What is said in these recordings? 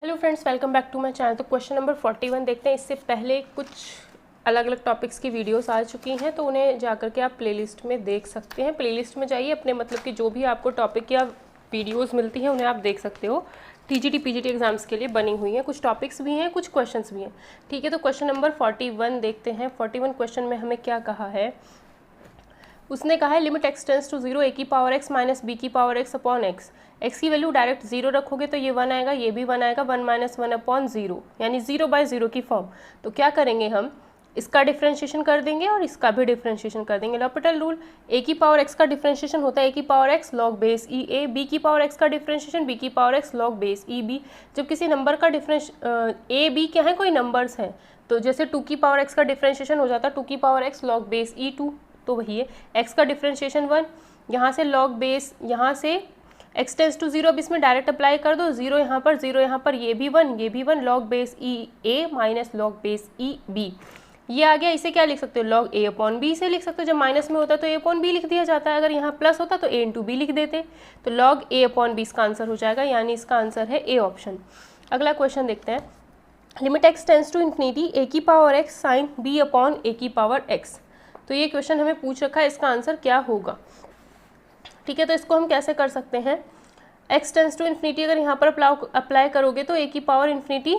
Hello friends, welcome back to my channel. तो question number 41 देखते हैं। इससे पहले कुछ अलग अलग टॉपिक्स की वीडियोस आ चुकी हैं, तो उन्हें जाकर के आप प्लेलिस्ट में देख सकते हैं। प्लेलिस्ट में जाइए, अपने मतलब कि जो भी आपको टॉपिक या वीडियोस मिलती हैं उन्हें आप देख सकते हो। टीजीटी पीजीटी एग्जाम्स के लिए बनी हुई हैं, कुछ टॉपिक्स भी हैं, कुछ क्वेश्चंस भी हैं। ठीक है, तो क्वेश्चन नंबर 41 देखते हैं। 41 क्वेश्चन में हमें क्या कहा है। उसने कहा है लिमिट एक्स टेंस टू 0 ए की पावर एक्स माइनस बी की power x upon x. X की वैल्यू डायरेक्ट 0 रखोगे तो ये 1 आएगा, ये भी 1 आएगा, 1 माइनस 1 अपॉन 0 यानी 0/0 की फॉर्म। तो क्या करेंगे हम, इसका डिफ्रेंशिएशन कर देंगे और इसका भी डिफ्रेंशिएशन कर देंगे। लॉपिटल रूल, ए की पावर एक्स का डिफ्रेंशिएशन होता है ए की power x log base e a, b की पावर एक्स का डिफ्रेंशिएशन बी की power x log base e b. जब किसी नंबर का ए बी क्या है, कोई नंबर्स हैं, तो जैसे 2 की पावर एक्स का डिफ्रेंशिएशन हो जाता है 2 की पावर एक्स लॉग बेस ई 2, तो वही है। एक्स का डिफ्रेंशिएशन 1, यहाँ से लॉग बेस, यहाँ से एक्स टेंस टू 0, अब इसमें डायरेक्ट अप्लाई कर दो, 0 यहाँ पर 0 यहाँ पर, ये भी 1 ये भी 1, log base e a minus log base e b, ये आ गया। इसे क्या लिख सकते हो, लॉग ए अपॉन बी से लिख सकते हो। जब माइनस में होता है तो ए अपॉन बी लिख दिया जाता है, अगर यहाँ प्लस होता तो ए इंटू बी लिख देते। तो लॉग ए अपॉन बी इसका आंसर हो जाएगा, यानी इसका आंसर है ए ऑप्शन। अगला क्वेश्चन देखते हैं। Limit x tends to infinity a की power x sine b upon a की पावर एक्स। तो ये क्वेश्चन हमें पूछ रखा है, इसका आंसर क्या होगा। ठीक है, तो इसको हम कैसे कर सकते हैं। एक्स टेंस टू इन्फिनिटी अगर यहाँ पर अप्लाई करोगे तो ए की पावर इन्फिनिटी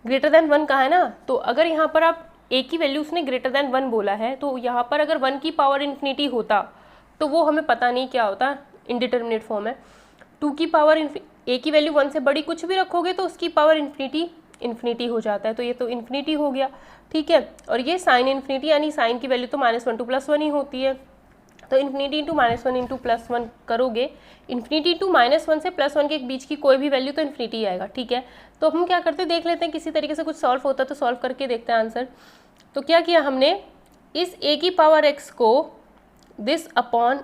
ग्रेटर देन 1 का है ना, तो अगर यहाँ पर आप ए की वैल्यू उसने ग्रेटर देन 1 बोला है, तो यहाँ पर अगर 1 की पावर इन्फिनिटी होता तो वो हमें पता नहीं क्या होता, इनडिटर्मिनेट फॉर्म है। 2 की पावर ए की वैल्यू 1 से बड़ी कुछ भी रखोगे तो उसकी पावर इन्फिनिटी हो जाता है, तो ये तो इन्फिनिटी हो गया। ठीक है, और ये साइन इन्फिनिटी यानी साइन की वैल्यू तो -1 टू +1 ही होती है, तो इन्फिनिटी इंटू -1 इंटू +1 करोगे, इन्फिनिटी टू -1 से +1 के बीच की कोई भी वैल्यू तो इन्फिनिटी आएगा। ठीक है, तो हम क्या करते हैं, देख लेते हैं किसी तरीके से कुछ सॉल्व होता है तो सॉल्व करके देखते हैं आंसर। तो क्या किया हमने, इस ए की पावर एक्स को दिस अपॉन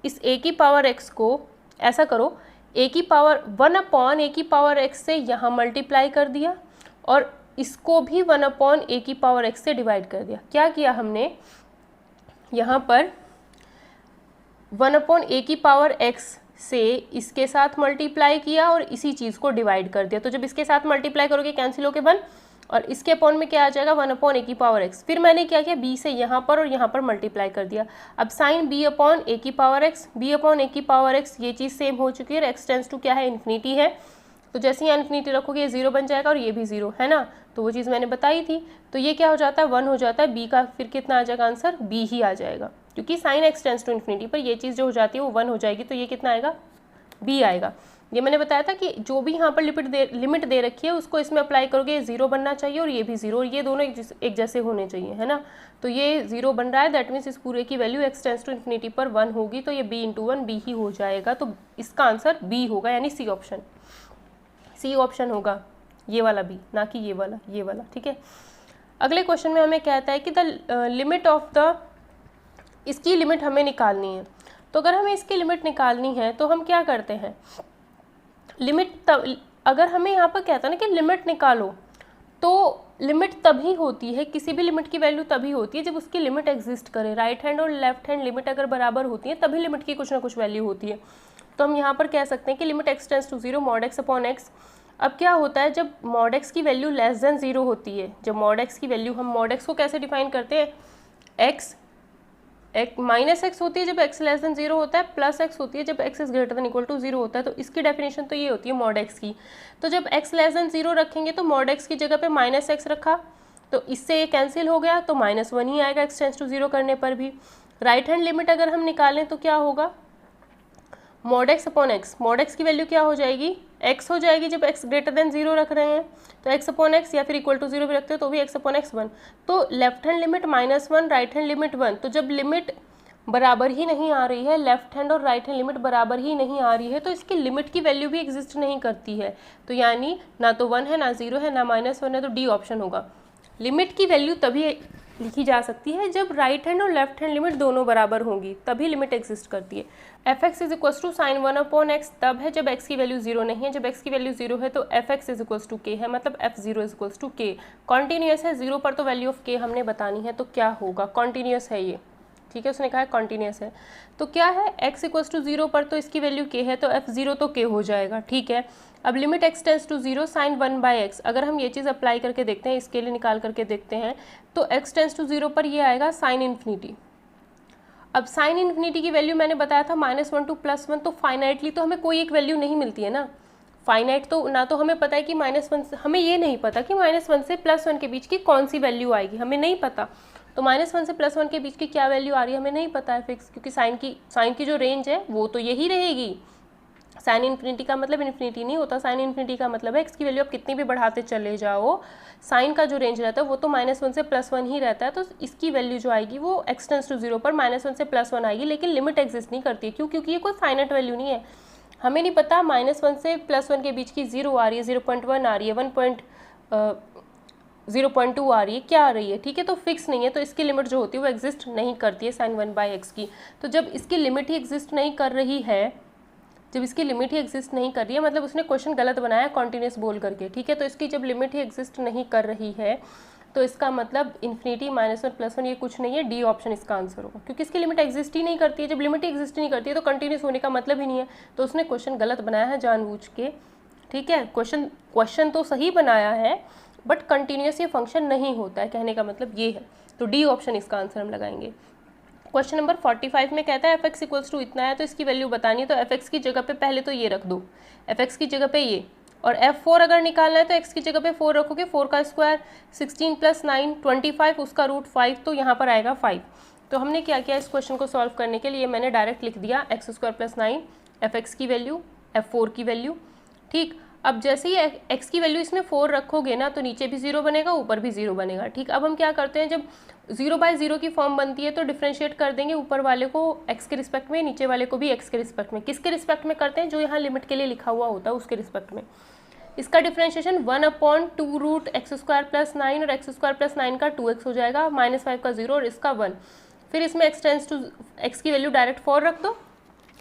इस ए की पावर एक्स को ऐसा करो, ए की पावर 1 अपॉन ए की पावर एक्स से यहाँ मल्टीप्लाई कर दिया और इसको भी 1 अपॉन ए की पावर एक्स से डिवाइड कर दिया। क्या किया हमने, यहाँ पर 1 अपॉन ए की पावर एक्स से इसके साथ मल्टीप्लाई किया और इसी चीज़ को डिवाइड कर दिया। तो जब इसके साथ मल्टीप्लाई करोगे कैंसिल होके 1, और इसके अपॉन में क्या आ जाएगा 1 अपॉन ए की पावर एक्स। फिर मैंने क्या किया, बी से यहाँ पर और यहाँ पर मल्टीप्लाई कर दिया। अब साइन बी अपॉन ए की power x, B upon a की पावर एक्स, ये चीज़ सेम हो चुकी है। एक्स टेंस टू क्या है, इन्फिनिटी है, तो जैसे ही इन्फिनिटी रखोगे ये 0 बन जाएगा और ये भी 0 है ना, तो वो चीज़ मैंने बताई थी। तो ये क्या हो जाता है, 1 हो जाता है। बी का फिर कितना आ जाएगा आंसर, बी ही आ जाएगा, क्योंकि sine x tends to infinity पर ये चीज़ जो हो जाती है वो 1 हो जाएगी, तो ये कितना आएगा, बी आएगा। ये मैंने बताया था कि जो भी यहाँ पर लिमिट दे रखी है उसको इसमें अप्लाई करोगे, 0 बनना चाहिए और ये भी 0, और ये दोनों एक जैसे होने चाहिए, है ना। तो ये 0 बन रहा है, दैट मीन्स इस पूरे की value x tends to infinity पर 1 होगी, तो ये b इंटू 1 बी ही हो जाएगा। तो इसका आंसर बी होगा, यानी सी ऑप्शन, सी ऑप्शन होगा, ये वाला बी, ना कि ये वाला, ये वाला। ठीक है, अगले क्वेश्चन में हमें कहता है कि द लिमिट ऑफ द, इसकी लिमिट हमें निकालनी है। तो अगर हमें इसकी लिमिट निकालनी है तो हम क्या करते हैं, लिमिट अगर हमें यहाँ पर कहता है ना कि लिमिट निकालो, तो लिमिट तभी होती है, किसी भी लिमिट की वैल्यू तभी होती है जब उसकी लिमिट एग्जिस्ट करे। राइट हैंड और लेफ्ट हैंड लिमिट अगर बराबर होती है तभी लिमिट की कुछ ना कुछ वैल्यू होती है। तो हम यहाँ पर कह सकते हैं कि limit x tends to 0 mod x upon x. अब क्या होता है, जब मॉड एक्स की वैल्यू लेस देन 0 होती है, जब मॉड एक्स की वैल्यू, हम मॉड एक्स को कैसे डिफाइन करते हैं, एक्स माइनस एक्स होती है जब एक्स लेस देन 0 होता है, प्लस एक्स होती है जब x is greater than equal to 0 होता है। तो इसकी डेफिनेशन तो ये होती है मॉड एक्स की। तो जब एक्स लेस देन 0 रखेंगे तो मॉड एक्स की जगह पे माइनस एक्स रखा, तो इससे ये कैंसिल हो गया, तो -1 ही आएगा एक्स टेंस टू 0 करने पर भी। राइट हैंड लिमिट अगर हम निकालें तो क्या होगा, mod x upon x, mod x की वैल्यू क्या हो जाएगी, एक्स हो जाएगी जब एक्स ग्रेटर देन 0 रख रहे हैं, तो एक्स अपॉन एक्स, या फिर इक्वल टू 0 भी रखते हैं तो भी एक्स अपॉन एक्स 1। तो left hand limit -1, right hand limit 1। तो जब लिमिट बराबर ही नहीं आ रही है, लेफ्ट हैंड और राइट हैंड लिमिट बराबर ही नहीं आ रही है, तो इसकी लिमिट की वैल्यू भी एग्जिस्ट नहीं करती है। तो यानी ना तो 1 है, ना 0 है, ना -1 है, तो डी ऑप्शन होगा। लिमिट की वैल्यू तभी लिखी जा सकती है जब राइट हैंड और लेफ्ट हैंड लिमिट दोनों बराबर होंगी, तभी लिमिट एग्जिस्ट करती है। F x is equal to sine 1 upon x तब है जब एक्स की वैल्यू 0 नहीं है। जब एक्स की वैल्यू 0 है तो f x is equal to k है, मतलब f0 is equal to k. Continuous है, 0 पर तो वैल्यू ऑफ के हमने बतानी है, तो क्या होगा, कॉन्टीन्यूस है ये। ठीक है, उसने कहा है कॉन्टीन्यूस है, तो क्या है, x इक्वल टू 0 पर तो इसकी वैल्यू k है, तो f0 तो k हो जाएगा। ठीक है, अब limit x tends to 0 sine 1/x, अगर हम ये चीज़ अप्लाई करके देखते हैं, इसके लिए निकाल करके देखते हैं, तो x टेंस टू 0 पर ये आएगा साइन इन्फिनिटी। अब साइन इन्फिनिटी की वैल्यू मैंने बताया था -1 टू +1, तो फाइनाइटली तो हमें कोई एक वैल्यू नहीं मिलती है ना, फाइनाइट तो ना, तो हमें पता है कि -1 से, हमें ये नहीं पता कि -1 से +1 के बीच की कौन सी वैल्यू आएगी, हमें नहीं पता। तो -1 से +1 के बीच की क्या वैल्यू आ रही है हमें नहीं पता है फिक्स, क्योंकि साइन की जो रेंज है वो तो यही रहेगी। साइन इन्फिनिटी का मतलब इन्फिनिटी नहीं होता, साइन इन्फिनिटी का मतलब है एक्स की वैल्यू आप कितनी भी बढ़ाते चले जाओ, साइन का जो रेंज रहता है वो तो -1 से +1 ही रहता है। तो इसकी वैल्यू जो आएगी वो x टेंस टू 0 पर -1 से +1 आएगी, लेकिन लिमिट एग्जिस्ट नहीं करती है। क्यों? क्योंकि ये कोई फाइनाइट वैल्यू नहीं है, हमें नहीं पता -1 से +1 के बीच की 0 आ रही है, 0.1 आ रही है, 0.2 आ रही है, क्या आ रही है, ठीक है, तो फिक्स नहीं है, तो इसकी लिमिट जो होती है वो एग्जिस्ट नहीं करती है साइन 1/x की। तो जब इसकी लिमिट ही एग्जिस्ट नहीं कर रही है, जब इसकी लिमिट ही एग्जिस्ट नहीं कर रही है, मतलब उसने क्वेश्चन गलत बनाया कॉन्टिन्यूस बोल करके, ठीक है, तो इसकी जब लिमिट ही एग्जिस्ट नहीं कर रही है तो इसका मतलब इन्फिनिटी -1 +1 ये कुछ नहीं है, डी ऑप्शन इसका आंसर होगा, क्योंकि इसकी लिमिट एग्जिस्ट ही नहीं करती है। जब लिमिट ही एग्जिस्ट नहीं करती है तो कंटिन्यूस होने का मतलब ही नहीं है, तो उसने क्वेश्चन गलत बनाया है जानबूझ के, ठीक है। क्वेश्चन तो सही बनाया है बट कंटिन्यूस ये फंक्शन नहीं होता है, कहने का मतलब ये है। तो डी ऑप्शन इसका आंसर हम लगाएंगे। क्वेश्चन नंबर 45 में कहता है f(x) इक्वल्स टू इतना है, तो इसकी वैल्यू बतानी है, तो f(x) की जगह पे पहले तो ये रख दो, f(x) की जगह पे ये, और f4 अगर निकालना है तो x की जगह पे 4 रखोगे, 4 का स्क्वायर 16 + 9 25, उसका रूट 5, तो यहाँ पर आएगा 5। तो हमने क्या किया इस क्वेश्चन को सॉल्व करने के लिए, मैंने डायरेक्ट लिख दिया x² + 9 f(x) की वैल्यू, f4 की वैल्यू, ठीक। अब जैसे ही x की वैल्यू इसमें 4 रखोगे ना तो नीचे भी 0 बनेगा, ऊपर भी 0 बनेगा, ठीक। अब हम क्या करते हैं, जब 0/0 की फॉर्म बनती है तो डिफ्रेंशिएट कर देंगे, ऊपर वाले को x के रिस्पेक्ट में, नीचे वाले को भी x के रिस्पेक्ट में। किसके रिस्पेक्ट में करते हैं? जो यहाँ लिमिट के लिए लिखा हुआ होता है उसके रिस्पेक्ट में। इसका डिफ्रेंशिएशन 1/2 रूट x² + 9 और x² + 9 का 2x हो जाएगा, -5 का 0 और इसका 1। फिर इसमें x टेंस टू x की वैल्यू डायरेक्ट 4 रख दो,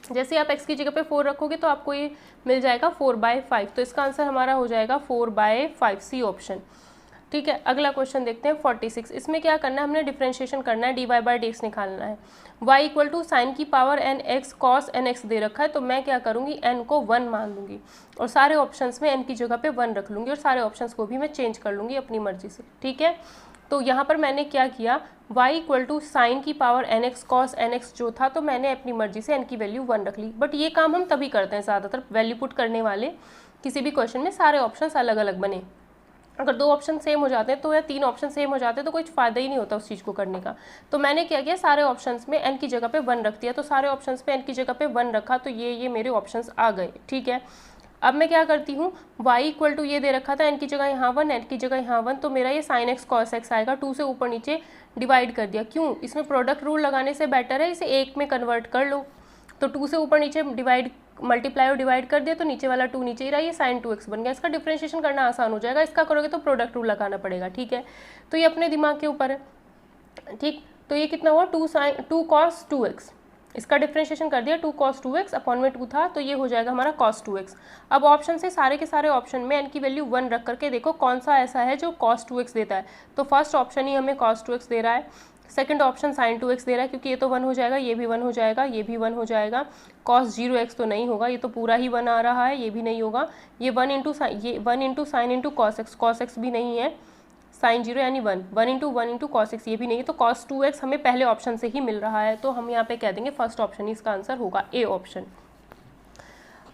जैसे आप x की जगह पे 4 रखोगे तो आपको ये मिल जाएगा 4/5, तो इसका आंसर हमारा हो जाएगा 4/5, सी ऑप्शन, ठीक है। अगला क्वेश्चन देखते हैं 46। इसमें क्या करना है, हमने डिफरेंशिएशन करना है, dy/dx निकालना है। y इक्वल टू साइन की पावर nx cos nx दे रखा है, तो मैं क्या करूँगी, n को 1 मान लूँगी और सारे ऑप्शंस में n की जगह पे 1 रख लूँगी और सारे ऑप्शंस को भी मैं चेंज कर लूँगी अपनी मर्जी से, ठीक है। तो यहाँ पर मैंने क्या किया, y इक्वल टू साइन की पावर nx cos nx जो था, तो मैंने अपनी मर्जी से n की वैल्यू 1 रख ली। बट ये काम हम तभी करते हैं ज़्यादातर, वैल्यू पुट करने वाले किसी भी क्वेश्चन में सारे ऑप्शंस अलग अलग बने। अगर 2 ऑप्शन सेम हो जाते हैं तो, या 3 ऑप्शन सेम हो जाते हैं तो कुछ फ़ायदा ही नहीं होता उस चीज़ को करने का। तो मैंने क्या किया, सारे ऑप्शंस में n की जगह पे 1 रख दिया, तो सारे ऑप्शंस पे n की जगह पे 1 रखा, तो ये मेरे ऑप्शंस आ गए, ठीक है। अब मैं क्या करती हूँ, y इक्वल टू ये दे रखा था, n की जगह यहाँ 1, n की जगह यहाँ 1, तो मेरा ये sin x cos x आएगा, 2 से ऊपर नीचे डिवाइड कर दिया। क्यों? इसमें प्रोडक्ट रूल लगाने से बेटर है इसे 1 में कन्वर्ट कर लो, तो 2 से ऊपर नीचे मल्टीप्लाई और डिवाइड कर दिया, तो नीचे वाला 2 नीचे ही रहा, ये sin 2x बन गया। इसका डिफरेंशिएशन करना आसान हो जाएगा, इसका करोगे तो प्रोडक्ट रूल लगाना पड़ेगा, ठीक है। तो ये अपने दिमाग के ऊपर है, ठीक। तो ये कितना हुआ, 2 cos 2x, इसका डिफरेंशिएशन कर दिया, 2 cos 2x अपॉन में 2 था, तो ये हो जाएगा हमारा cos 2x। अब ऑप्शन से सारे के सारे ऑप्शन में n की वैल्यू 1 रख करके देखो कौन सा ऐसा है जो cos 2x देता है। तो फर्स्ट ऑप्शन ही हमें cos 2x दे रहा है, सेकंड ऑप्शन sin 2x दे रहा है, क्योंकि ये तो 1 हो जाएगा, ये भी 1 हो जाएगा, ये भी 1 हो जाएगा। cos 0x तो नहीं होगा, ये तो पूरा ही 1 आ रहा है, ये भी नहीं होगा। ये 1 into sine into cos x भी नहीं है, साइन 0 यानी 1 इंटू cos x ये भी नहीं है, तो cos 2x हमें पहले ऑप्शन से ही मिल रहा है, तो हम यहाँ पे कह देंगे फर्स्ट ऑप्शन ही इसका आंसर होगा, ए ऑप्शन।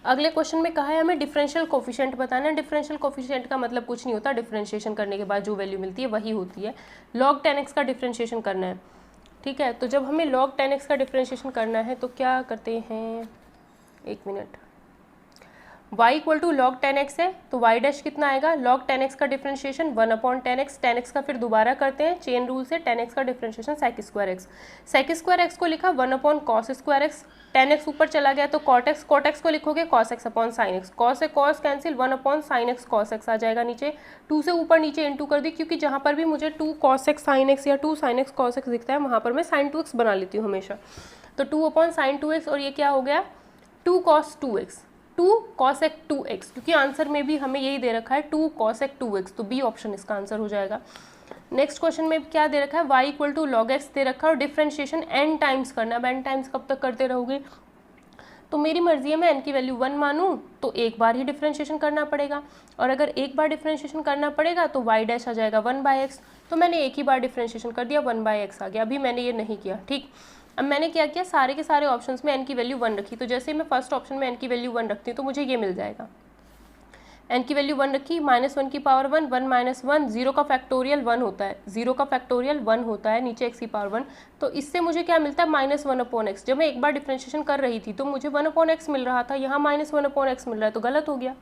अगले क्वेश्चन में कहा है हमें डिफरेंशियल कोफिशिएंट बताना है। डिफरेंशियल कोफिशिएंट का मतलब कुछ नहीं होता, डिफरेंशिएशन करने के बाद जो वैल्यू मिलती है वही होती है। log 10x का डिफरेंशिएशन करना है, ठीक है। तो जब हमें log 10x का डिफरेंशिएशन करना है तो क्या करते हैं, एक minute, y equal to log 10x है, तो y डैश कितना आएगा, log 10x का डिफरेंशिएशन 1/10x, 10x का फिर दोबारा करते हैं चेन रूल से, 10x का डिफरेंशिएशन sec² x को लिखा 1/cos² x, 10x ऊपर चला गया तो cot x को लिखोगे cos x upon sin x, cos से cos cancel, 1/sin x cos x आ जाएगा नीचे, 2 से ऊपर नीचे इंटू कर दी, क्योंकि जहाँ पर भी मुझे 2 cos x sin x या 2 sin x cos x दिखता है वहाँ पर मैं sin 2x बना लेती हूँ हमेशा, तो 2/sin 2x, और ये क्या हो गया 2 cos 2x, 2 cosec 2x, क्योंकि आंसर में भी हमें यही दे रखा है 2 cosec 2x, तो बी ऑप्शन इसका आंसर हो जाएगा। नेक्स्ट क्वेश्चन में क्या दे रखा है, y equal to log x दे रखा है और डिफरेंशिएशन n टाइम्स करना है। अब n टाइम्स कब तक करते रहोगे, तो मेरी मर्जी है मैं n की वैल्यू 1 मानूँ तो एक बार ही डिफ्रेंशिएशन करना पड़ेगा, और अगर एक बार डिफ्रेंशिएशन करना पड़ेगा तो y डैश आ जाएगा 1/x। तो मैंने एक ही बार डिफ्रेंशिएशन कर दिया, 1/x आ गया। अभी मैंने ये नहीं किया, ठीक। अब मैंने क्या किया, सारे के सारे ऑप्शंस में n की वैल्यू 1 रखी। तो जैसे मैं फर्स्ट ऑप्शन में n की वैल्यू 1 रखती हूँ तो मुझे ये मिल जाएगा, n की वैल्यू 1 रखी, -1 की पावर 1, 1 - 1, 0 का फैक्टोरियल 1 होता है, 0 का फैक्टोरियल 1 होता है, नीचे x की पावर 1। तो इससे मुझे क्या मिलता है, -1/x। जब मैं एक बार डिफ्रेंशिएशन कर रही थी तो मुझे 1/x मिल रहा था, यहाँ -1/x मिल रहा है, तो गलत हो गया।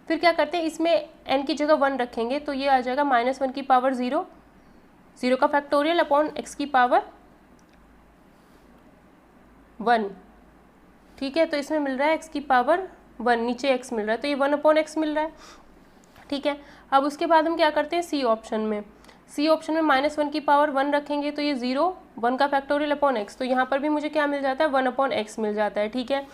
फिर क्या करते हैं, इसमें n की जगह 1 रखेंगे तो ये आ जाएगा -1 की पावर 0, 0 का फैक्टोरियल अपॉन x की पावर 1, ठीक है। तो इसमें मिल रहा है x की पावर 1, नीचे x मिल रहा है, तो ये 1/x मिल रहा है, ठीक है। अब उसके बाद हम क्या करते हैं, सी ऑप्शन में, सी ऑप्शन में -1 की पावर 1 रखेंगे तो ये 0, 1 का फैक्टोरियल अपॉन x, तो यहाँ पर भी मुझे क्या मिल जाता है, 1/x मिल जाता है, ठीक है।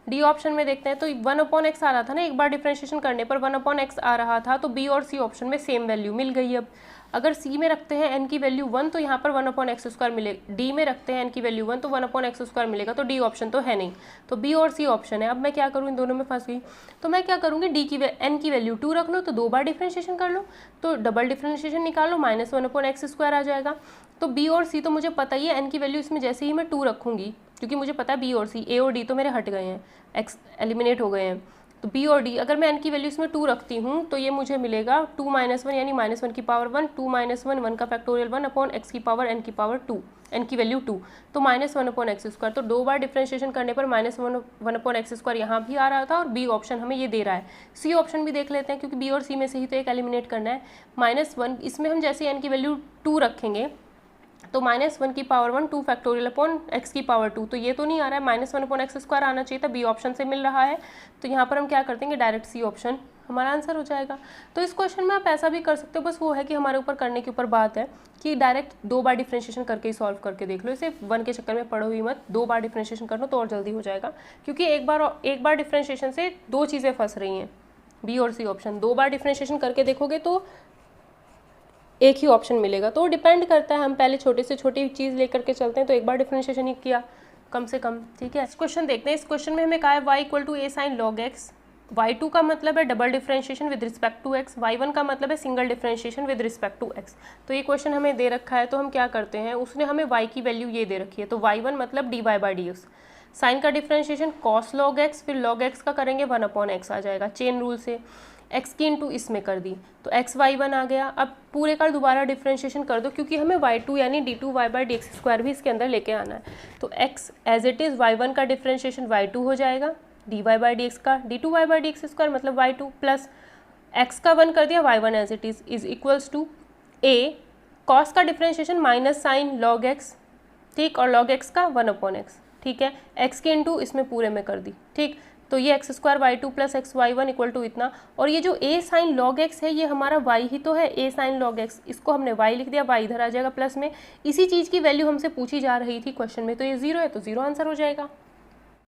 डी ऑप्शन में देखते हैं तो 1/x आ रहा था ना, एक बार डिफ्रेंशिएशन करने पर 1/x आ रहा था, तो बी और सी ऑप्शन में सेम वैल्यू मिल गई। अब अगर सी में रखते हैं n की वैल्यू 1 तो यहाँ पर 1/x² मिलेगा, डी में रखते हैं n की वैल्यू 1 तो 1/x² मिलेगा, तो डी ऑप्शन तो है नहीं, तो बी और सी ऑप्शन है। अब मैं क्या करूँ, इन दोनों में फंस गई, तो मैं क्या करूँगी, n की वैल्यू 2 रख लो, तो 2 बार डिफ्रेंशिएशन कर लो, तो डबल डिफ्रेंशिएशन निकालो, -1/x² आ जाएगा। तो बी और सी तो मुझे पता ही है, n की वैल्यू इसमें जैसे ही मैं 2 रखूँगी, क्योंकि मुझे पता है बी और सी, ए और डी तो मेरे हट गए हैं, एक्स एलिमिनेट हो गए हैं, तो बी और डी अगर मैं n की वैल्यू इसमें 2 रखती हूँ तो ये मुझे मिलेगा 2 - 1 यानी -1 की पावर 1, 2 - 1, 1 का फैक्टोरियल 1 अपॉन x की पावर n की पावर 2, n की वैल्यू 2, तो -1/x²। तो 2 बार डिफ्रेंशिएशन करने पर -1/x² यहाँ भी आ रहा था, और बी ऑप्शन हमें ये दे रहा है। सी ऑप्शन भी देख लेते हैं, क्योंकि बी और सी में से ही तो एक एलिमिनेट करना है। -1 इसमें हम जैसे n की वैल्यू 2 रखेंगे तो -1 की पावर 1, 2 फैक्टोरियल अपॉन x की पावर 2, तो ये तो नहीं आ रहा है, -1/x² आना चाहिए था, बी ऑप्शन से मिल रहा है। तो यहाँ पर हम क्या कर देंगे, डायरेक्ट सी ऑप्शन हमारा आंसर हो जाएगा। तो इस क्वेश्चन में आप ऐसा भी कर सकते हो, बस वो है कि हमारे ऊपर करने के ऊपर बात है कि डायरेक्ट 2 बार डिफ्रेंशिएशन करके ही सॉल्व करके देख लो, इसे 1 के चक्कर में पढ़ो ही मत, 2 बार डिफ्रेंशिएशन कर लो तो और जल्दी हो जाएगा, क्योंकि एक बार डिफ्रेंशिएशन से 2 चीज़ें फंस रही हैं, बी और सी ऑप्शन। 2 बार डिफ्रेंशिएशन करके देखोगे तो एक ही ऑप्शन मिलेगा, तो डिपेंड करता है, हम पहले छोटे से छोटी चीज़ लेकर के चलते हैं, तो एक बार डिफ्रेंशिएशन ही किया कम से कम, ठीक है। इस क्वेश्चन देखते हैं, इस क्वेश्चन में हमें कहा है y = a sin log x, y2 का मतलब है double differentiation with respect to x, y1 का मतलब है single differentiation with respect to x। तो ये क्वेश्चन हमें दे रखा है, तो हम क्या करते हैं, उसने हमें y की वैल्यू ये दे रखी है, तो y1 मतलब dy/dx, साइन का डिफ्रेंशिएशन cos log x, फिर log x का करेंगे 1/x आ जाएगा, चेन रूल से x की इंटू इसमें कर दी तो x y1 आ गया। अब पूरे का दोबारा डिफ्रेंशिएशन कर दो, क्योंकि हमें y2 यानी d2y/dx² भी इसके अंदर लेके आना है, तो x as it is y1 का डिफ्रेंशिएशन y2 हो जाएगा, dy/dx का d2y/dx² मतलब y2 प्लस x का 1 कर दिया, y1 as it is equals to a cos का differentiation minus sine log x, ठीक, और log x का 1/x, ठीक है, x के इंटू इसमें पूरे में कर दी, ठीक। तो ये x² y2 plus x y1 equal to इतना, और ये जो a साइन log x है ये हमारा y ही तो है, a साइन log x, इसको हमने y लिख दिया, y इधर आ जाएगा प्लस में, इसी चीज़ की वैल्यू हमसे पूछी जा रही थी क्वेश्चन में, तो ये 0 है तो 0 आंसर हो जाएगा।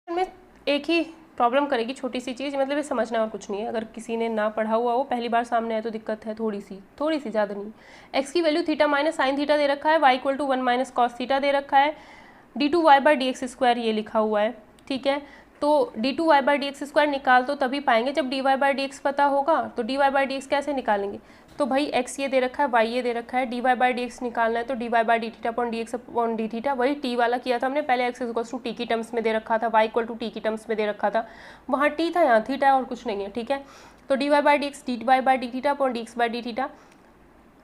में एक ही प्रॉब्लम करेगी, छोटी सी चीज़, मतलब ये समझना और कुछ नहीं है, अगर किसी ने ना पढ़ा हुआ हो, पहली बार सामने आए तो दिक्कत है थोड़ी सी ज़्यादा नहीं। x की value theta minus sine theta दे रखा है, y = 1 - cos थीटा दे रखा है, d2y/dx² ये लिखा हुआ है, ठीक है। तो d2y/dx² निकाल तो तभी पाएंगे जब dy/dx पता होगा, तो dy/dx कैसे निकालेंगे, तो भाई x ये दे रखा है, y ये दे रखा है, dy/dx निकालना है तो dy/dθ/dx/dt, वही t वाला किया था हमने पहले, x = t की टर्म्स में दे रखा था, y = t की टर्म्स में दे रखा था, वहाँ t था, यहाँ थीटा और कुछ नहीं है, ठीक है। तो dy/dx dy/dθ/dx/dθ,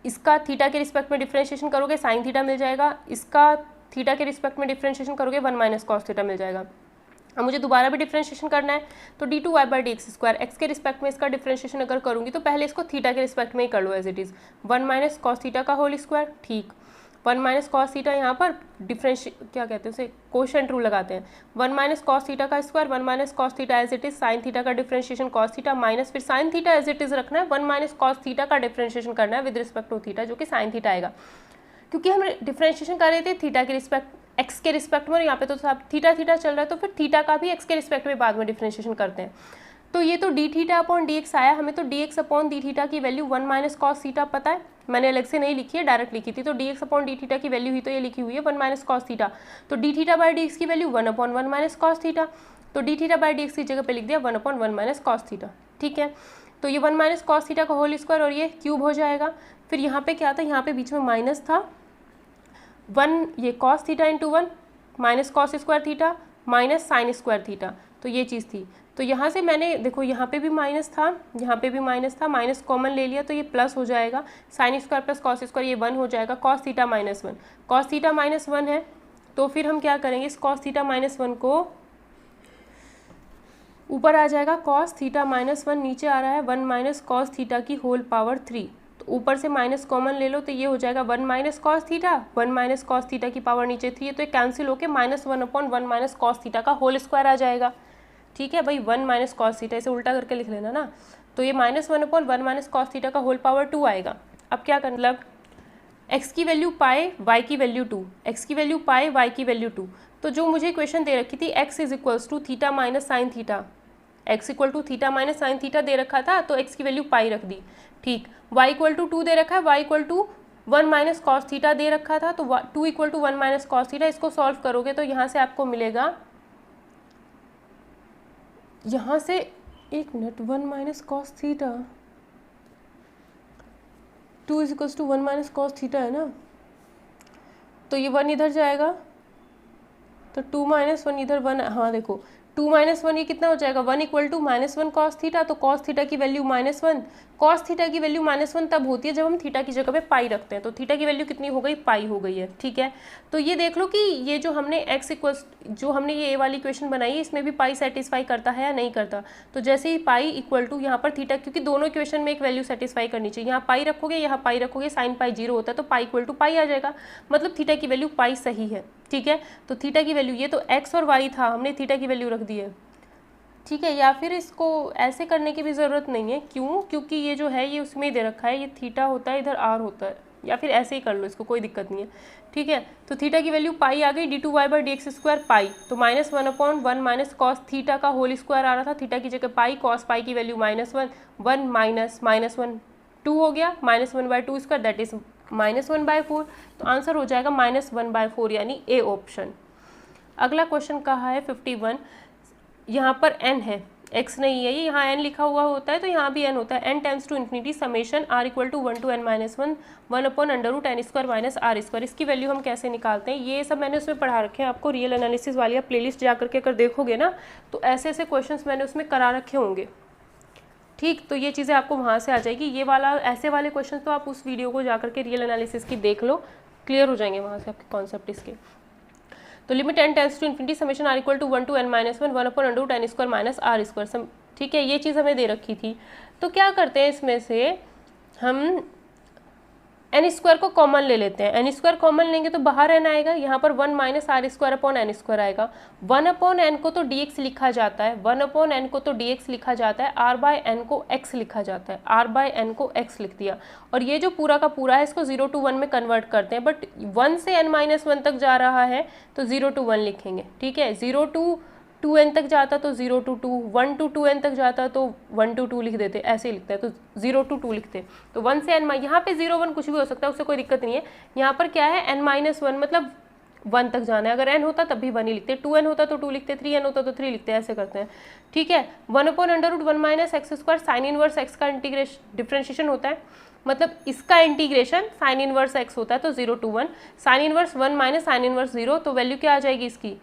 इसका थीटा के रिस्पेक्ट में डिफ्रेंशिएशन करोगे साइन थीटा मिल जाएगा, इसका थीटा के रिस्पेक्ट में डिफ्रेंशिएशन करोगे 1 - cos थीटा मिल जाएगा। अब मुझे दोबारा भी डिफ्रेंशिएशन करना है, तो d2y/dx², x के रिस्पेक्ट में इसका डिफ्रेंशिएशन अगर करूँगी तो पहले इसको थीटा के रिस्पेक्ट में ही कर लो as it is, 1 - cos theta का होल स्क्वायर, ठीक, 1 - cos थीटा यहाँ पर क्या कहते हैं उसे, कोशेंट रूल लगाते हैं, 1 - cos थीटा का square, 1 - cos theta as it is, sine theta का डिफ्रेंशिएशन cos थीटा माइनस फिर sine theta as it is रखना है, 1 - cos थीटा का डिफ्रेंशिएशन करना है विद रिस्पेक्ट टू थीटा, जो कि साइन थीटा आएगा, क्योंकि हम डिफ्रेंशिएशन कर रहे थे थीटा के रिस्पेक्ट x के रिस्पेक्ट में, और यहाँ पे तो सब थीटा चल रहा है, तो फिर थीटा का भी x के रिस्पेक्ट में बाद में डिफ्रेंशिएशन करते हैं। तो ये तो dθ/dx आया, हमें तो dx/dθ की वैल्यू 1 - cos थीटा पता है, मैंने अलग से नहीं लिखी है, डायरेक्ट लिखी थी, तो dx/dθ की वैल्यू ही तो ये लिखी हुई है 1 - cos थीटा, तो dθ/dx की वैल्यू 1/1 - cos थीटा, तो D theta by D x की जगह पे लिख दिया 1/1 माइनस कॉस थीटा। ठीक है, तो ये 1 माइनस कॉस थीटा का होल स्क्वायर और ये क्यूब हो जाएगा। फिर यहाँ पे क्या था, यहाँ पे बीच में माइनस था 1, ये cos theta into 1 minus cos square theta minus sine square theta, तो ये चीज़ थी। तो यहाँ से मैंने देखो यहाँ पे भी माइनस था, यहाँ पे भी माइनस था, माइनस कॉमन ले लिया तो ये प्लस हो जाएगा, sine square plus cos square ये 1 हो जाएगा, cos theta minus 1, cos theta minus 1 है। तो फिर हम क्या करेंगे, इस कॉस थीटा माइनस 1 को ऊपर आ जाएगा, कॉस थीटा माइनस 1 नीचे आ रहा है 1 माइनस कॉस थीटा की होल पावर 3, तो ऊपर से माइनस कॉमन ले लो तो ये हो जाएगा 1 minus cos theta, 1 minus cos theta की पावर नीचे 3 है तो ये कैंसिल होकर -1/1 माइनस कॉस थीटा का होल स्क्वायर आ जाएगा। ठीक है भाई, 1 माइनस कॉस थीटा इसे उल्टा करके लिख लेना ना, तो ये -1/1 माइनस कॉस थीटा का होल पावर 2 आएगा। अब क्या कर, मतलब x की वैल्यू पाए, y की वैल्यू 2, x की वैल्यू पाए, y की वैल्यू 2, तो जो मुझे इक्वेशन दे रखी थी x is equals to theta minus sine theta, x equal to theta minus sine theta दे रखा था तो x की वैल्यू पाई रख दी। ठीक, y इक्वल टू 2 दे रखा है, y equal to 1 minus cos theta दे रखा था तो 2 equal to 1 minus cos theta, इसको सॉल्व करोगे तो यहाँ से आपको मिलेगा, यहाँ से 1 minute, 1 minus cos theta 2 is equals to 1 minus cos theta है ना, तो ये 1 इधर जाएगा तो 2 माइनस 1 इधर 1, हाँ देखो 2 माइनस 1 ये कितना हो जाएगा, 1 इक्वल टू -1 कॉस थीटा, तो कॉस थीटा की वैल्यू -1, कॉस थीटा की वैल्यू -1 तब होती है जब हम थीटा की जगह पे पाई रखते हैं, तो थीटा की वैल्यू कितनी हो गई, पाई हो गई है। ठीक है, तो ये देख लो कि ये जो हमने x इक्वल्स, जो हमने ये वाली इक्वेशन बनाई है इसमें भी पाई सेटिस्फाई करता है या नहीं करता, तो जैसे ही पाई इक्वल टू यहाँ पर थीटा, क्योंकि दोनों इक्वेशन में एक वैल्यू सेटिस्फाई करनी चाहिए, यहाँ पाई रखोगे यहाँ पाई रखोगे, साइन पाई 0 होता है तो पाई इक्वल टू पाई आ जाएगा, मतलब थीटा की वैल्यू पाई सही है। ठीक है, तो थीटा की वैल्यू, ये तो x और y था, हमने थीटा की वैल्यू रख दी है। ठीक है, या फिर इसको ऐसे करने की भी ज़रूरत नहीं है, क्यों, क्योंकि ये जो है ये उसमें दे रखा है, ये थीटा होता है इधर r होता है, या फिर ऐसे ही कर लो इसको, कोई दिक्कत नहीं है। ठीक है, तो थीटा की वैल्यू पाई आ गई, d2y/dx² पाई, तो -1/1 माइनस कॉस थीटा का होल स्क्वायर आ रहा था, थीटा की जगह पाई, कॉस पाई की वैल्यू -1, 1 माइनस -1 2 हो गया, -1/2² दैट इज -1/4, तो आंसर हो जाएगा -1/4 यानी ए ऑप्शन। अगला क्वेश्चन कहा है 51, यहाँ पर n है, x नहीं है, ये यहाँ n लिखा हुआ होता है तो यहाँ भी n होता है, n tends to infinity summation r equal to 1 to n minus 1 1/√n² minus r²। इसकी वैल्यू हम कैसे निकालते हैं, ये सब मैंने उसमें पढ़ा रखे हैं आपको, रियल एनालिसिस वाली आप प्लेलिस्ट जा करके अगर देखोगे ना तो ऐसे ऐसे क्वेश्चंस मैंने उसमें करा रखे होंगे। ठीक, तो ये चीज़ें आपको वहाँ से आ जाएगी, ये वाला ऐसे वाले क्वेश्चन तो आप उस वीडियो को जा करके रियल एनालिसिस की देख लो, क्लियर हो जाएंगे वहाँ से आपके कॉन्सेप्ट इसके। तो limit n tends to infinity summation r equal to 1 to n minus 1 1/√n² minus r²। ठीक है, ये चीज़ हमें दे रखी थी, तो क्या करते हैं इसमें से हम n² को कॉमन ले लेते हैं, n² कॉमन लेंगे तो बाहर n आएगा, यहाँ पर 1 माइनस r²/n² आएगा, 1/n को तो dx लिखा जाता है, 1/n को तो dx लिखा जाता है, r/n को x लिखा जाता है, r/n को x लिख दिया, और ये जो पूरा का पूरा है इसको 0 to 1 में कन्वर्ट करते हैं, बट 1 से n-1 तक जा रहा है तो 0 to 1 लिखेंगे। ठीक है, 0 to 2n तक जाता तो 0 to 2, 1 to 2n तक जाता तो 1 to 2 लिख देते, ऐसे ही लिखते हैं, तो 0 to 2 लिखते, तो 1 से n, यहाँ पे 0 1 कुछ भी हो सकता है, उससे कोई दिक्कत नहीं है। यहाँ पर क्या है, n-1 मतलब 1 तक जाना है, अगर n होता तब भी 1 ही लिखते, 2n होता तो 2 लिखते, 3n होता तो 3 लिखते, ऐसे करते हैं। ठीक है, 1/√1 minus x² sine inverse x का इंटीग्रेशन डिफ्रेंशिएशन होता है, मतलब इसका इंटीग्रेशन साइन इनवर्स x होता है, तो 0 to 1, sine inverse 1 minus sine inverse 0, तो वैल्यू क्या आ जाएगी इसकी,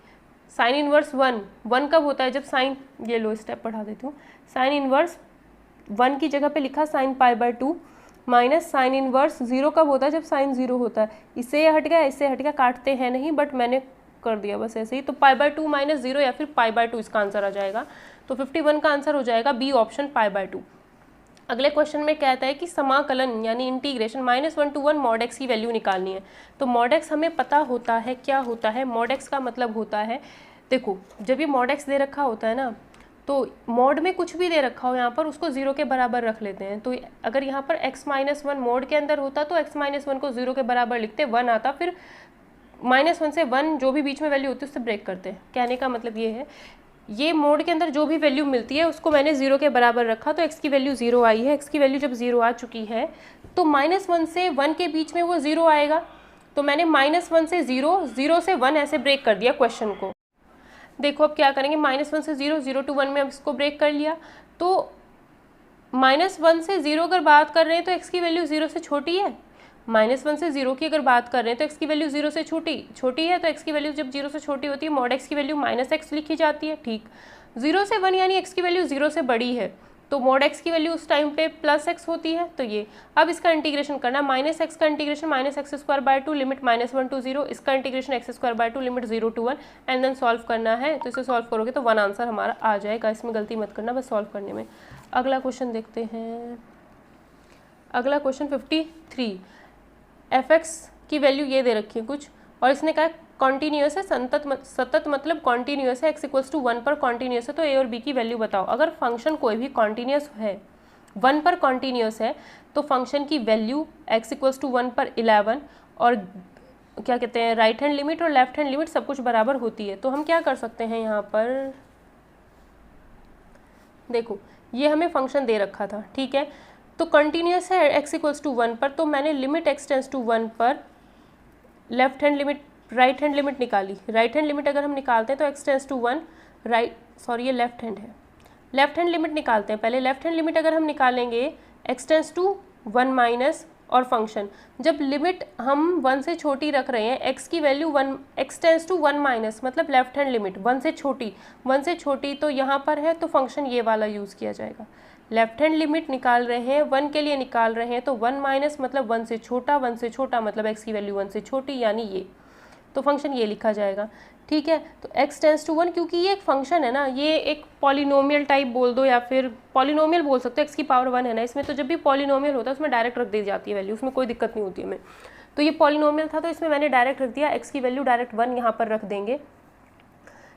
साइन इनवर्स 1 कब होता है, जब साइन, ये लो स्टेप पढ़ा देती हूँ, साइन इनवर्स 1 की जगह पे लिखा साइन π/2 माइनस साइन इनवर्स 0 कब होता है, जब साइन 0 होता है। इससे ये हट गया, इससे हट गया, काटते हैं नहीं, बट मैंने कर दिया बस ऐसे ही, तो π/2 माइनस 0 या फिर π/2 इसका आंसर आ जाएगा, तो 51 का आंसर हो जाएगा बी ऑप्शन π/2। अगले क्वेश्चन में कहता है कि समाकलन यानी इंटीग्रेशन -1 to 1 mod x की वैल्यू निकालनी है, तो mod x हमें पता होता है क्या होता है, mod x का मतलब होता है, देखो जब ये mod x दे रखा होता है ना, तो mod में कुछ भी दे रखा हो यहाँ पर उसको 0 के बराबर रख लेते हैं, तो अगर यहाँ पर x-1 mod के अंदर होता तो x-1 को 0 के बराबर लिखते, 1 आता, फिर -1 से 1 जो भी बीच में वैल्यू होती है उससे ब्रेक करते हैं। कहने का मतलब ये है, ये मोड के अंदर जो भी वैल्यू मिलती है उसको मैंने 0 के बराबर रखा, तो x की वैल्यू 0 आई है, x की वैल्यू जब 0 आ चुकी है तो -1 से 1 के बीच में वो 0 आएगा, तो मैंने -1 से 0, 0 से 1 ऐसे ब्रेक कर दिया क्वेश्चन को। देखो अब क्या करेंगे, -1 से 0, 0 to 1 में अब इसको ब्रेक कर लिया, तो -1 से 0 अगर बात कर रहे हैं तो x की वैल्यू 0 से छोटी है, -1 से 0 की अगर बात कर रहे हैं तो x की वैल्यू 0 से छोटी है, तो x की वैल्यू जब 0 से छोटी होती है मॉड x की वैल्यू -x लिखी जाती है, ठीक। 0 से 1 यानी x की वैल्यू 0 से बड़ी है, तो मॉड x की वैल्यू उस टाइम पे +x होती है, तो ये अब इसका इंटीग्रेशन करना, -x का इंटीग्रेशन -x² लिमिट -1 to 0, इसका integration x² limit 0 to 1 and then solve करना है। तो इसे सॉल्व करोगे तो 1 आंसर हमारा आ जाएगा, इसमें गलती मत करना बस सॉल्व करने में। अगला क्वेश्चन देखते हैं, अगला क्वेश्चन 53, fx की वैल्यू ये दे रखी है कुछ, और इसने कहा कॉन्टीन्यूअस है, सतत मतलब कॉन्टीन्यूअस है, x = 1 पर कॉन्टीन्यूअस है, तो a और b की वैल्यू बताओ। अगर फंक्शन कोई भी कॉन्टीन्यूअस है, 1 पर कॉन्टीन्यूअस है, तो फंक्शन की वैल्यू x = 1 पर 11 और क्या कहते हैं राइट हैंड लिमिट और लेफ्ट हैंड लिमिट सब कुछ बराबर होती है। तो हम क्या कर सकते हैं यहाँ पर, देखो ये हमें फंक्शन दे रखा था, ठीक है, तो कंटिन्यूअस है x = 1 पर, तो मैंने लिमिट x टेंड्स टू 1 पर left hand limit right hand limit निकाली। राइट हैंड लिमिट अगर हम निकालते हैं तो x टेंड्स टू 1 ये लेफ्ट हैंड है, लेफ्ट हैंड लिमिट निकालते हैं पहले। लेफ्ट हैंड लिमिट अगर हम निकालेंगे x टेंड्स टू 1 माइनस और फंक्शन, जब लिमिट हम 1 से छोटी रख रहे हैं, x की value 1, x tends to 1 minus मतलब लेफ्ट हैंड लिमिट 1 से छोटी तो यहाँ पर है, तो फंक्शन ये वाला यूज़ किया जाएगा। लेफ्ट हैंड लिमिट निकाल रहे हैं 1 के लिए निकाल रहे हैं, तो 1 माइनस मतलब 1 से छोटा मतलब x की वैल्यू 1 से छोटी यानी ये, तो फंक्शन ये लिखा जाएगा, ठीक है। तो x टेंड्स टू 1, क्योंकि ये एक फंक्शन है ना, ये एक पॉलिनोमियल टाइप बोल दो या फिर पॉलिनोमियल बोल सकते हो, x की पावर 1 है ना इसमें, तो जब भी पॉलिनोमियल होता है उसमें डायरेक्ट रख दी जाती है वैल्यू, उसमें कोई दिक्कत नहीं होती हमें। तो ये पॉलिनोमियल था तो इसमें मैंने डायरेक्ट रख दिया, x की वैल्यू डायरेक्ट 1 यहाँ पर रख देंगे,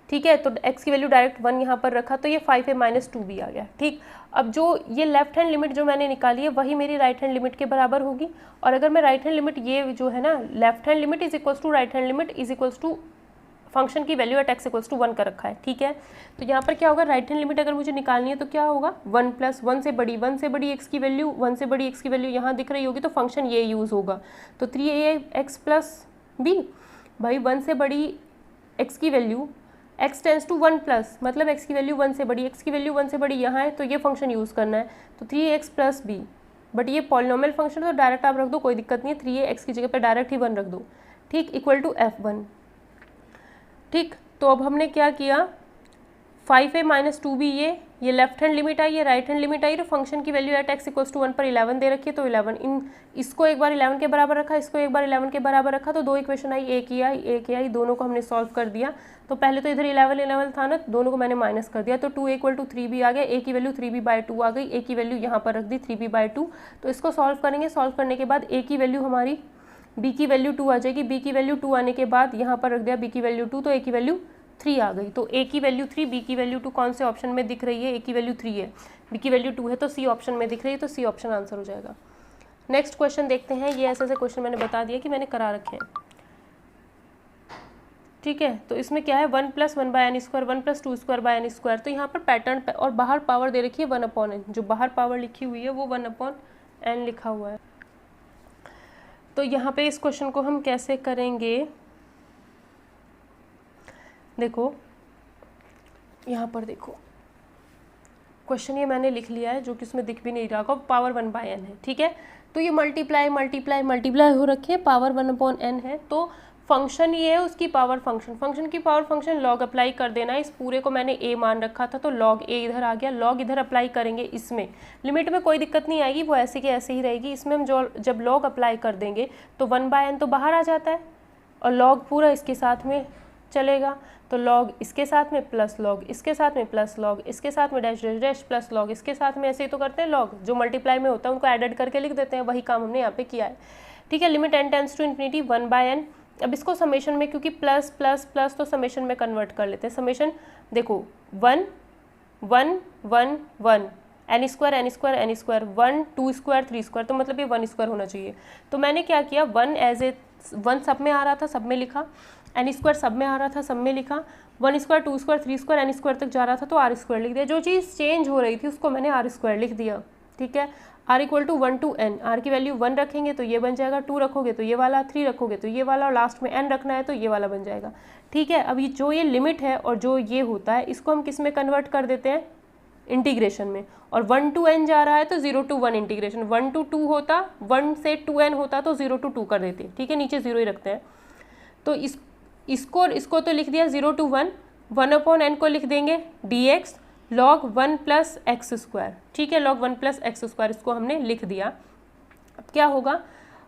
ठीक है। तो x की वैल्यू डायरेक्ट 1 यहाँ पर रखा, तो ये 5a - 2b आ गया, ठीक। अब जो ये लेफ्ट हैंड लिमिट जो मैंने निकाली है वही मेरी राइट हैंड लिमिट के बराबर होगी, और अगर मैं राइट हैंड लिमिट ये जो है ना, left hand limit = right hand limit = function की वैल्यू एट x = 1 का रखा है, ठीक है। तो यहाँ पर क्या होगा, राइट हैंड लिमिट अगर मुझे निकालनी है तो क्या होगा, 1 + 1 से बड़ी x की वैल्यू, 1 से बड़ी x की वैल्यू यहाँ दिख रही होगी, तो फंक्शन ये यूज़ होगा। तो 3ax + b, भाई 1 से बड़ी x की value, x tends to 1 plus मतलब x की वैल्यू 1 से बड़ी, x की वैल्यू 1 से बड़ी यहाँ है, तो ये फंक्शन यूज़ करना है। तो 3ax + b, बट ये पॉलिनोमियल फंक्शन तो डायरेक्ट आप रख दो, कोई दिक्कत नहीं है, 3ax की जगह पर डायरेक्ट ही 1 रख दो, ठीक, = f1, ठीक। तो अब हमने क्या किया, 5a - 2b ये लेफ्ट हैंड लिमिट आई, ये राइट हैंड लिमिट आई, तो फंक्शन की वैल्यू एट x = 1 पर 11 दे रखी है, तो 11 इसको एक बार 11 के बराबर रखा, इसको एक बार 11 के बराबर रखा, तो दो इक्वेशन आई, एक ही आई, दोनों को हमने सॉल्व कर दिया। तो पहले तो इधर 11 था ना, दोनों को मैंने माइनस कर दिया, तो 2a = 3b आ गया, a की वैल्यू 3b/2 आ गई, a की वैल्यू यहाँ पर रख दी 3b/2। तो इसको सॉल्व करेंगे, सॉल्व करने के बाद a की वैल्यू हमारी, b की वैल्यू 2 आ जाएगी, b की वैल्यू 2 आने के बाद यहाँ पर रख दिया b की वैल्यू 2, तो a की वैल्यू 3 आ गई। तो a की वैल्यू 3, b की वैल्यू 2 कौन से ऑप्शन में दिख रही है, a की वैल्यू 3 है, b की वैल्यू 2 है, तो c ऑप्शन में दिख रही है, तो c ऑप्शन आंसर हो जाएगा। नेक्स्ट क्वेश्चन देखते हैं, ये ऐसे क्वेश्चन मैंने बता दिया कि मैंने करा रखे हैं, ठीक है। तो इसमें क्या है, 1 + 1/n², 1 + 2² तो यहाँ पर पैटर्न और बाहर पावर दे रखी है 1/n, जो बाहर पावर लिखी हुई है वो 1/n लिखा हुआ है। तो यहाँ पे इस क्वेश्चन को हम कैसे करेंगे, देखो यहाँ पर देखो क्वेश्चन ये मैंने लिख लिया है, जो कि उसमें दिख भी नहीं रहा होगा, पावर 1/n है, ठीक है। तो ये मल्टीप्लाई हो रखे हैं, पावर 1/n है, तो फंक्शन ये है उसकी पावर फंक्शन की पावर फंक्शन लॉग अप्लाई कर देना है। इस पूरे को मैंने a मान रखा था, तो लॉग a इधर आ गया, लॉग इधर अप्लाई करेंगे, इसमें लिमिट में कोई दिक्कत नहीं आएगी, वो ऐसे की ऐसे ही रहेगी। इसमें हम जब लॉग अप्लाई कर देंगे तो 1/n तो बाहर आ जाता है, और लॉग पूरा इसके साथ में चलेगा, तो लॉग इसके साथ में प्लस लॉग इसके साथ में प्लस लॉग इसके साथ में dash dash dash plus log इसके साथ में, ऐसे ही तो करते हैं लॉग, जो मल्टीप्लाई में होता है उनको एडेड करके लिख देते हैं, वही काम हमने यहाँ पे किया है, ठीक है। Limit n tends to infinity 1/n। अब इसको समेशन में, क्योंकि प्लस प्लस प्लस तो समेशन में कन्वर्ट कर लेते हैं। समेशन देखो 1 1 1 1 n² 1 2² 3², तो मतलब ये 1² होना चाहिए। तो मैंने क्या किया, 1 सब में आ रहा था, सब में लिखा, n² सब में आ रहा था, सब में लिखा, 1² 2² 3² n² तक जा रहा था तो r² लिख दिया। जो चीज़ चेंज हो रही थी उसको मैंने r² लिख दिया, ठीक है। r equal to 1 to n, r की वैल्यू 1 रखेंगे तो ये बन जाएगा, 2 रखोगे तो ये वाला, 3 रखोगे तो ये वाला, और लास्ट में n रखना है तो ये वाला बन जाएगा। ठीक है, अब ये जो ये लिमिट है और जो ये होता है इसको हम किस में कन्वर्ट कर देते हैं, इंटीग्रेशन में। और 1 to n जा रहा है तो 0 to 1 इंटीग्रेशन, 1 to 2 होता, 1 से 2n होता तो 0 to 2 कर देते। ठीक है, नीचे 0 ही रखते हैं। तो इसको तो लिख दिया 0 to 1, 1/n को लिख देंगे dx log 1 plus x square. ठीक है, log 1 प्लस एक्स स्क्वायर इसको हमने लिख दिया। अब क्या होगा,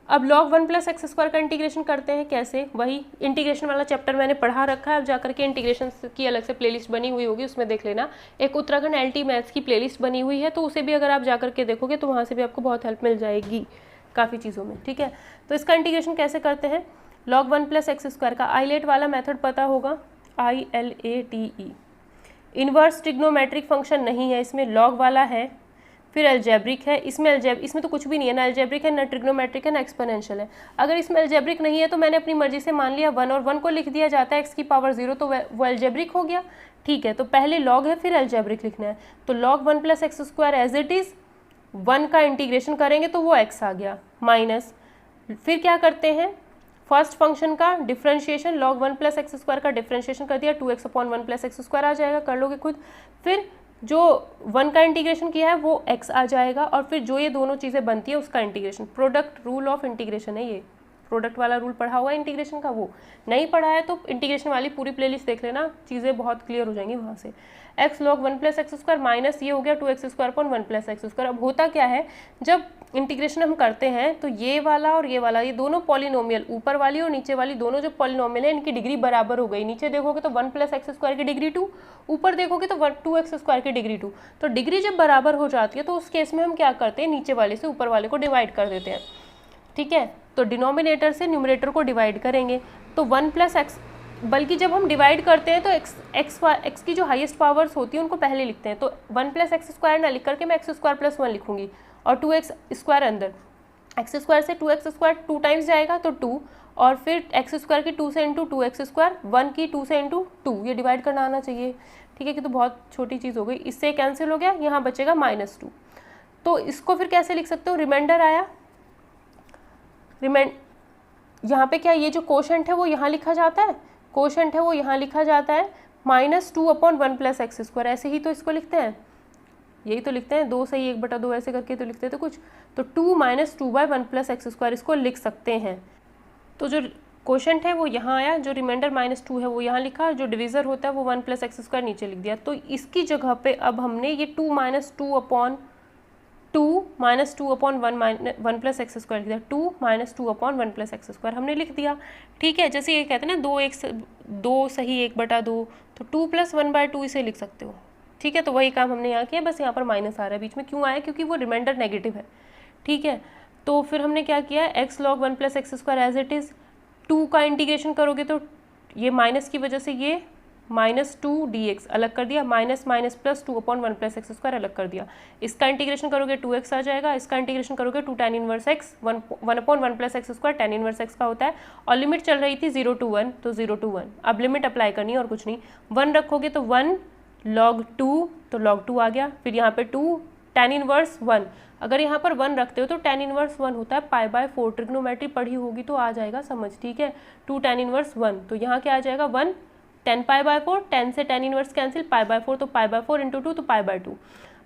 अब log 1 प्लस एक्स स्क्वायर का इंटीग्रेशन करते हैं। कैसे, वही इंटीग्रेशन वाला चैप्टर मैंने पढ़ा रखा है, अब जाकर के इंटीग्रेशन की अलग से प्लेलिस्ट बनी हुई होगी, उसमें देख लेना। एक उत्तराखंड LT मैथ्स की प्लेलिस्ट बनी हुई है, तो उसे भी अगर आप जाकर के देखोगे तो वहाँ से भी आपको बहुत हेल्प मिल जाएगी काफ़ी चीज़ों में। ठीक है, तो इसका इंटीग्रेशन कैसे करते हैं, log 1 प्लस एक्स स्क्वायर का आईलेट वाला मेथड पता होगा, ILATE। इन्वर्स ट्रिग्नोमेट्रिक फंक्शन नहीं है इसमें, log वाला है। फिर अलजेब्रिक है, इसमें तो कुछ भी नहीं है, ना अलजेब्रिक है, ना ट्रिग्नोमेट्रिक है, ना एक्सपोनेंशियल है। अगर इसमें अलजेब्रिक नहीं है तो मैंने अपनी मर्जी से मान लिया 1 और 1 को लिख दिया जाता है x की पावर 0, तो वो अलजेब्रिक हो गया। ठीक है, तो पहले log है फिर अलजेब्रिक लिखना है। तो log 1 plus x square as it is, 1 का इंटीग्रेशन करेंगे तो वो x आ गया, माइनस फिर क्या करते हैं, फर्स्ट फंक्शन का differentiation, log 1 plus x square का डिफरेंशिएशन कर दिया, 2x/1 प्लस एक्स स्क्वायर आ जाएगा, कर लोगे खुद। फिर जो 1 का इंटीग्रेशन किया है वो x आ जाएगा, और फिर जो ये दोनों चीज़ें बनती है उसका integration. Product rule of integration है ये, प्रोडक्ट वाला रूल पढ़ा हुआ है इंटीग्रेशन का, वो नहीं पढ़ा है तो इंटीग्रेशन वाली पूरी प्लेलिस्ट देख लेना, चीज़ें बहुत क्लियर हो जाएंगी वहाँ से। x log 1 plus x square minus ये हो गया 2x² 1 प्लस एक्स स्क्वायर। अब होता क्या है, जब इंटीग्रेशन हम करते हैं तो ये वाला और ये वाला, ये दोनों पॉलिनोमियल, ऊपर वाली और नीचे वाली दोनों जो पॉलिनोमियल है इनकी डिग्री बराबर हो गई। नीचे देखोगे तो 1 प्लस एक्स स्क्वायर की डिग्री 2, ऊपर देखोगे तो 2x स्क्वायर की डिग्री 2। तो डिग्री जब बराबर हो जाती है तो उस केस में हम क्या करते हैं, नीचे वाले से ऊपर वाले को डिवाइड कर देते हैं। ठीक है, तो डिनोमिनेटर से न्यूमरेटर को डिवाइड करेंगे तो 1 प्लस एक्स, बल्कि जब हम डिवाइड करते हैं तो एक्स की जो हाईएस्ट पावर्स होती है उनको पहले लिखते हैं। तो 1 प्लस एक्स स्क्वायर ना लिख करके मैं एक्स स्क्वायर प्लस 1 लिखूंगी, और 2x स्क्वायर अंदर, एक्स स्क्वायर से 2x स्क्वायर 2 टाइम्स जाएगा तो 2, और फिर एक्स स्क्वायर की 2 से इंटू 2x स्क्वायर, 1 की 2 से इंटू 2, ये डिवाइड करना आना चाहिए। ठीक है, कि तो बहुत छोटी चीज़ हो गई, इससे कैंसिल हो गया, यहाँ बचेगा -2। तो इसको फिर कैसे लिख सकते हो, रिमाइंडर आया, यहाँ पे क्या ये जो कोशेंट है वो यहाँ लिखा जाता है, कोशेंट है वो यहाँ लिखा जाता है -2/1 प्लस एक्स स्क्वायर, ऐसे ही तो इसको लिखते हैं, यही तो लिखते हैं, 2 सही 1/2 ऐसे करके तो लिखते थे कुछ। तो 2 - 2/1 प्लस एक्स स्क्वायर इसको लिख सकते हैं। तो जो कोशेंट है वो यहाँ आया, जो रिमाइंडर -2 है वो यहाँ लिखा, जो डिविज़र होता है वो 1 प्लस एक्स स्क्वायर नीचे लिख दिया। तो इसकी जगह पे अब हमने ये 2 - 2/1 प्लस एक्स स्क्वायर लिख दिया, 2 - 2/1 प्लस एक्स स्क्वायर हमने लिख दिया। ठीक है, जैसे ये कहते हैं ना 2 सही 1/2, तो 2 + 1/2 इसे लिख सकते हो। ठीक है, तो वही काम हमने यहाँ किया, बस यहाँ पर माइनस आ रहा है बीच में, क्यों आया, क्योंकि वो रिमाइंडर नेगेटिव है। ठीक है, तो फिर हमने क्या किया, x log 1 plus x square as it is, 2 का इंटीग्रेशन करोगे तो ये माइनस की वजह से ये -2 dx अलग कर दिया, minus plus 2/1 plus x square अलग कर दिया। इसका इंटीग्रेशन करोगे 2x आ जाएगा, इसका इंटीग्रेशन करोगे 2 tan inverse x, 1/1 plus x square tan inverse x का होता है, और लिमिट चल रही थी 0 to 1, तो 0 to 1। अब लिमिट अप्लाई करनी है और कुछ नहीं, 1 रखोगे तो 1 log 2, तो log 2 आ गया, फिर यहाँ पे 2 tan इनवर्स 1, अगर यहाँ पर 1 रखते हो तो tan इनवर्स 1 होता है π/4, ट्रिग्नोमेट्री पढ़ी होगी तो आ जाएगा समझ। ठीक है, 2 tan इनवर्स 1, तो यहाँ क्या आ जाएगा 1 10 π/4, 10 से tan इनवर्स कैंसिल, π/4 तो π/4 × 2 तो π/2।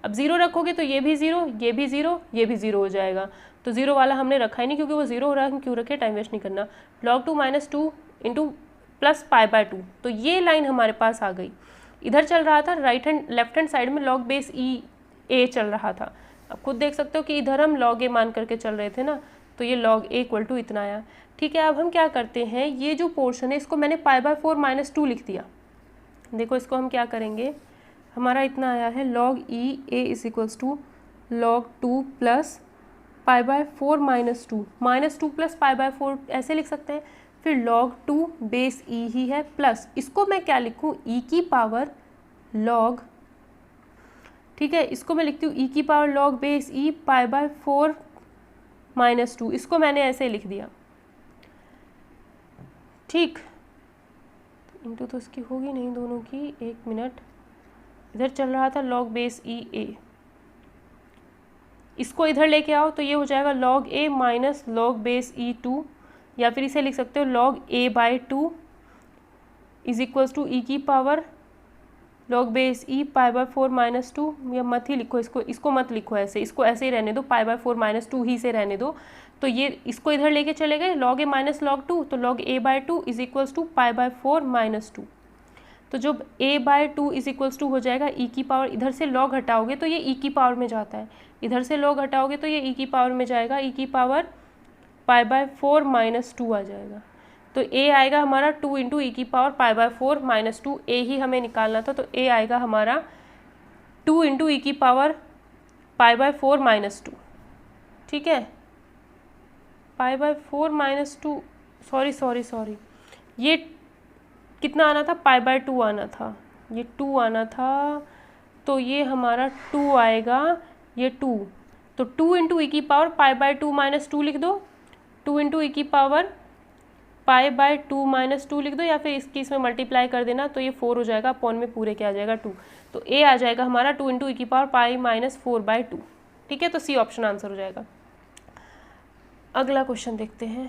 अब 0 रखोगे तो ये भी 0, ये भी 0, ये भी 0 हो जाएगा, तो 0 वाला हमने रखा ही नहीं क्योंकि वो 0 हो रहा है, हम क्यों रखे, टाइम वेस्ट नहीं करना। log 2 - 2 × प्लस π/2, तो ये लाइन हमारे पास आ गई। इधर चल रहा था लेफ्ट हैंड साइड में log बेस a चल रहा था, अब खुद देख सकते हो कि इधर हम log a मान करके चल रहे थे ना, तो ये log a = इतना आया। ठीक है, अब हम क्या करते हैं, ये जो पोर्शन है इसको मैंने π/4 - 2 लिख दिया। देखो इसको हम क्या करेंगे, हमारा इतना आया है log e a = log 2 plus π/4 - 2, -2 plus π/4 ऐसे लिख सकते हैं। फिर log 2 बेस e ही है, प्लस इसको मैं क्या लिखूँ, e की पावर log, ठीक है, इसको मैं लिखती हूँ e की पावर log बेस e π/4 - 2, इसको मैंने ऐसे लिख दिया। ठीक, इंटू तो इसकी होगी नहीं दोनों की, 1 मिनट, इधर चल रहा था log बेस e a, इसको इधर लेके आओ तो ये हो जाएगा log a minus log base e2, या फिर इसे लिख सकते हो log a by 2 is equals to e की power log base e pi by 4 minus 2, या मत ही लिखो इसको मत लिखो ऐसे, इसको ऐसे ही रहने दो, पाई बाई 4 माइनस 2 ही से रहने दो। तो ये इसको इधर लेके चले गए log a माइनस log 2, तो log a by 2 is equals to pi by 4 minus 2। तो जब a by 2 is equals to हो जाएगा e की पावर, इधर से log हटाओगे तो ये e की पावर में जाता है, इधर से log हटाओगे तो ये e की पावर में जाएगा, e की पावर पाई बाई 4 माइनस 2 आ जाएगा। तो a आएगा हमारा 2 इंटू ई की power pi by 4 minus 2, a ही हमें निकालना था, तो a आएगा हमारा 2 इंटू ई की पावर पाई बाई 4 माइनस 2। ठीक है, पाई बाई 4 माइनस 2, सॉरी ये कितना आना था, पाई बाई 2 आना था, ये 2 आना था, तो ये हमारा 2 आएगा, ये 2, तो 2 इंटू ई की पावर पाई बाई 2 माइनस 2 लिख दो, 2 इंटू ई की पावर पाई बाई 2 माइनस 2 लिख दो, या फिर इसमें मल्टीप्लाई कर देना, तो ये 4 हो जाएगा, अपॉन में पूरे क्या आ जाएगा 2, तो a आ जाएगा हमारा 2 इंटू ई की पावर पाई माइनस 4 बाई 2। ठीक है, तो सी ऑप्शन आंसर हो जाएगा। अगला क्वेश्चन देखते हैं।